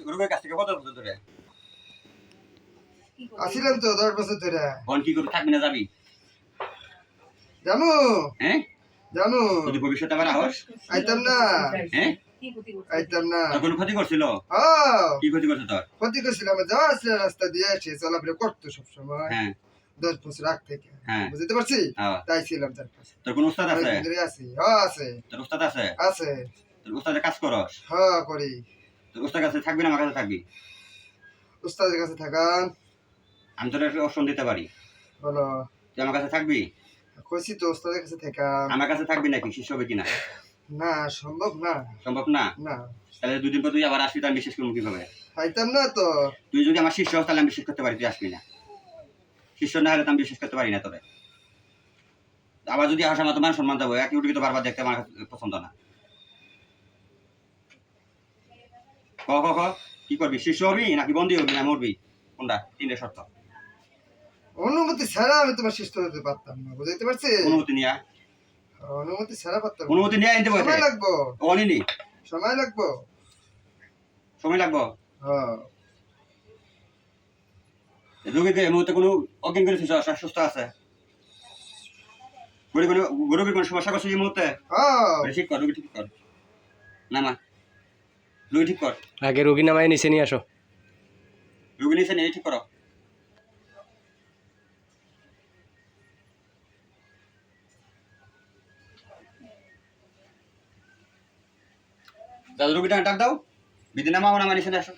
রোগের কাছ থেকে কত বছর ধরে আসিলাম তো 10 বছর ধরে। কোন কি করে থাকবি না যাবি জামু হ্যাঁ জামু যদি ভবিষ্যতে আবার আহস আইতাম না হ্যাঁ আইতাম না। তোর কোনো ক্ষতি করছিল হ্যাঁ কি ক্ষতি করছে তোর ক্ষতি করছিলাম যাওয়া আসলে রাস্তা দিয়ে এসে চলাফেরা করতো সবসময় হ্যাঁ 10 বছর আগ থেকে হ্যাঁ বুঝতে পারছি হ্যাঁ। তাই ছিলাম তার কাছে তোর কোন উস্তাদ আছে ধরে আছি হ্যাঁ আছে তোর উস্তাদ আছে আছে তোর উস্তাদের কাজ করস হ্যাঁ করি তোর উস্তাদ কাছে থাকবি না আমার কাছে থাকবি উস্তাদের কাছে থাকান আমি তোর একটা অপশন দিতে পারি বলো তুই আমার কাছে থাকবি কইছি তো উস্তাদের কাছে থাকান আমার কাছে থাকবি নাকি শিষ্য হবে কিনা না সম্ভব না সম্ভব না না তাহলে দুদিন পর তুই আবার আসবি তো আমি বিশ্বাস করবো কিভাবে আইতাম না তো তুই যদি আমার শিষ্য হস তাহলে আমি বিশ্বাস করতে পারি তুই আসবি না শিষ্য না হলে তো আমি বিশ্বাস করতে পারি না তোরে আবার যদি আসা আমার তো মান সম্মান দেবো একই উঠে তো বারবার দেখতে আমার কাছে পছন্দ না ক ক ক কি করবি শিষ্য হবি নাকি বন্দী হবি না মরবি কোনটা তিনটে শর্ত অনুমতি ছাড়া আমি তোমার সুস্থ হতে পারতাম না বুঝতে পারছি অনুমতি নিয়ে অনুমতি ছাড়া পারতাম না। অনুমতি নিয়ে আনতে বলতে সময় লাগবো অনিনি সময় লাগবো সময় লাগবো হ্যাঁ রোগীকে এই মুহূর্তে কোনো অজ্ঞান করে সুস্থ আছে গরিবের কোনো সমস্যা করছে এই মুহূর্তে হ্যাঁ ঠিক কর রোগী ঠিক কর না মা রোগী ঠিক কর আগে রোগী নামায় নিচে নিয়ে আসো রোগী নিয়েছে নিয়ে ঠিক করো দাদা রোগীটা ডাক দাও বিধি নামা আমার নিচে আসো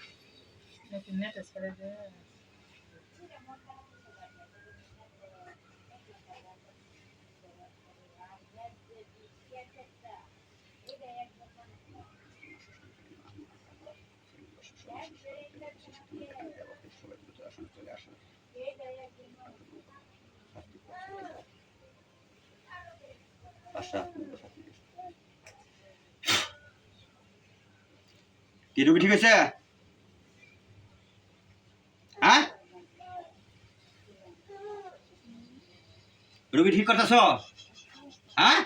কি রোগী ঠিক আছে হ্যাঁ রোগী ঠিক করতেছ হ্যাঁ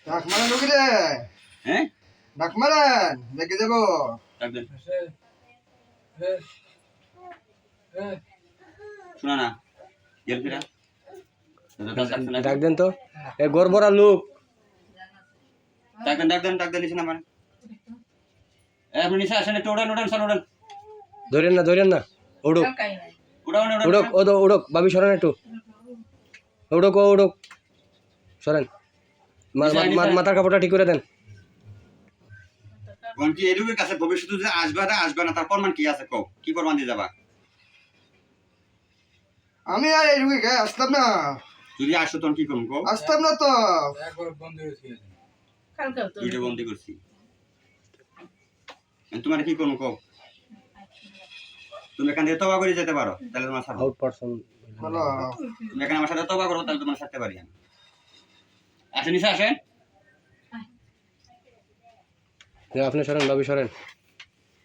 ডাক মারেন রুগী রে হ্যাঁ ডাক মারেন দেখে যাবো ডাক দেন শোনা না গেল ফিরা ডাক দেন তো এ গড়বড়া লোক ডাক দেন নিচে নামান আপনি নিচে আসেন একটু ওড়ান স্যার ওড়ান ধরেন না উড়ুক উড়ুক উড়ুক বাবি সরেন একটু উড়ুক সরেন মাথার কাপড়টা ঠিক করে দেন কোন কি এই রোগীর কাছে ভবিষ্যতে যদি আসবে না তার প্রমাণ কি আছে কও কি প্রমাণ দিয়ে যাবা আমি আর এই রুগী গায়ে আসতাম না যদি আসো তখন কি করবো কও আসতাম না তো ভিডিও বন্দি করছি তোমার কি করবো কও তুমি এখান থেকে তবা করে যেতে পারো তাহলে তোমার ছাড়বো আউট পারসন বলো তুমি এখানে আমার সাথে তবা করো তাহলে তোমার ছাড়তে পারি আমি আসেন নিচে আসেন আপনি সরেন বাবি সরেন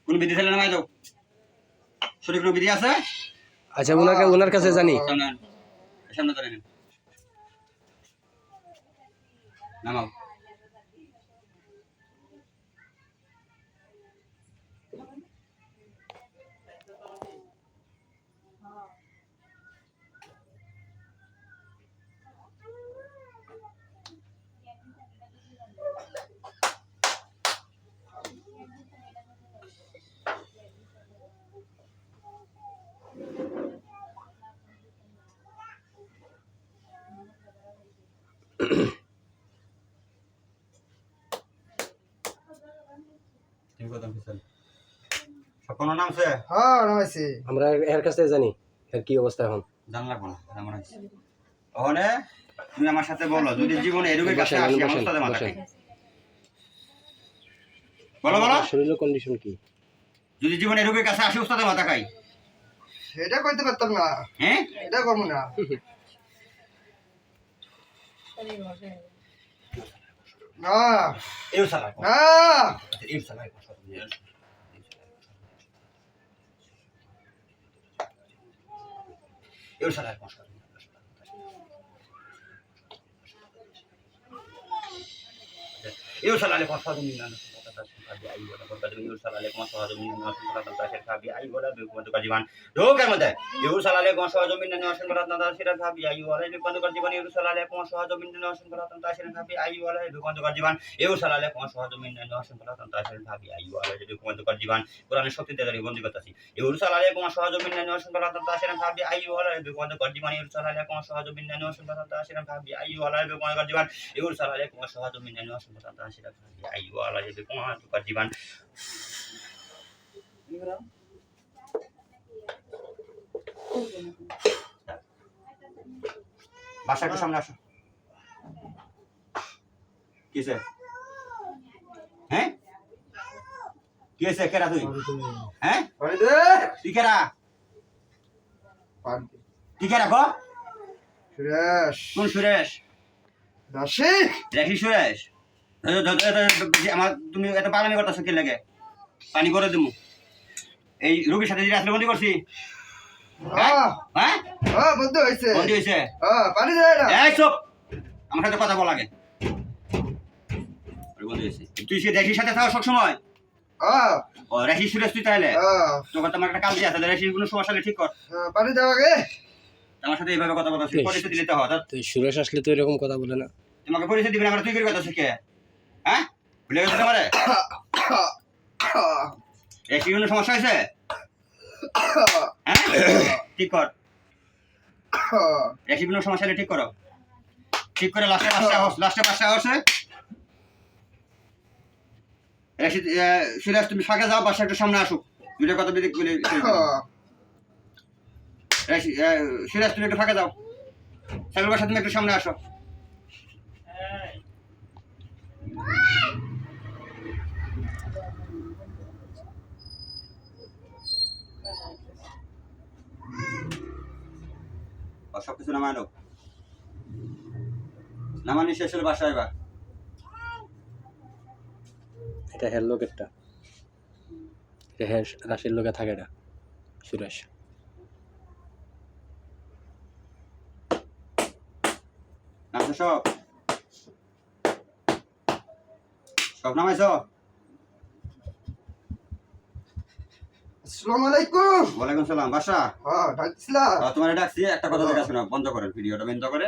কোন বিধি ছেলে নামাই যাও শরীর কোনো বিধি আছে আচ্ছা ওনার কাছে জানি সামনে আন। সামনে ধরে নিন নামাও ঠিক কথা ফিসাল সকল নামছে হ্যাঁ নামাইছি আমরা এর কাছে জানি এর কি অবস্থা এখন জান লাগবো না এমন হয়েছে ওখানে তুমি আমার সাথে বলো যদি জীবনে এরকমের কাছে আসি আমার সাথে মাথা খাই বলো শরীরের কন্ডিশন কি যদি জীবনে এরকমের কাছে আসি উস্তাদে মাথা খাই এটা কইতে পারতাম না হ্যাঁ এটা করবো না না এও সালা না এও সালা এও সালা يرسل عليكم أصحاب من النار أي ولا بركة يرسل عليكم أصحاب من النار تنتشر أي ولا بكم تكذبان دو كلمة يرسل عليكم أصحاب من النار تنتشر أي ولا بكم تكذبان يرسل عليكم أصحاب من النار تنتشر أي ولا بكم تكذبان يرسل عليكم أصحاب من النار تنتشر أي ولا بكم تكذبان قرآن شكل تدري بندي بتاسي يرسل عليكم أصحاب من النار تنتشر أي ولا بكم تكذبان يرسل عليكم أصحاب من النار تنتشر أي ولا بكم تكذبان يرسل عليكم أصحاب من النار تنتشر أي ولا بكم تكذبان বাসা একটু সামনে আসো কি হয়েছে হ্যাঁ কি হয়েছে কেরা তুই হ্যাঁ পানি দে তুই কেরা পানি তুই কেরা গো সুরেশ কোন সুরেশ নাসিক রেখি সুরেশ আমার তুমি এত পালামি করতেছো কি লাগে পানি করে দেবো এই রোগীর সাথে যেটা আসলে বন্দি করছি হ্যাঁ হ্যাঁ হ্যাঁ বন্ধ হয়েছে বন্দি হয়েছে হ্যাঁ পানি দে না এই চুপ আমার সাথে কথা বলা লাগে বন্দি হয়েছে তুই সে রেখির সাথে থাকো সবসময় হ্যাঁ ও রেখি সুরেশ তুই তাহলে হ্যাঁ তোকে তোমার একটা কাজ দিয়ে আছে রেখির কোনো সমস্যা হলে ঠিক কর পানি দাও আগে আমার সাথে এইভাবে কথা বলতে পরিচয় দিতে হয় তো সুরেশ আসলে তো এরকম কথা বলে না তোমাকে পরিচয় দিবি না আমরা তুই করে কথা শিখে হ্যাঁ ভুলে গেছো তোমারে রেখির কোনো সমস্যা হয়েছে হ্যাঁ ঠিক কর রেখির কোনো সমস্যা হলে ঠিক করো ঠিক করে লাস্টে পাঁচটা হচ্ছে সুরেশ তুমি ফাঁকে যাও বাসা একটু সামনে আসুক দুটো কথা বলে সুরেশ তুমি একটু ফাঁকে যাও সাইকেল বাসা তুমি একটু সামনে আসো সবকিছু নামানো নামানি শেষ হলে বাসা এবার এটা হের লোকেরটা এটা হ্যাঁ রাশির লোকে থাকে এটা সুরেশ নামছো সব নামাইছো আসসালামু আলাইকুম ওয়ালাইকুম সালাম বাসা হ্যাঁ ডাকছিলা তোমার ডাকছি একটা কথা দেখে শোনো বন্ধ করেন ভিডিওটা বন্ধ করে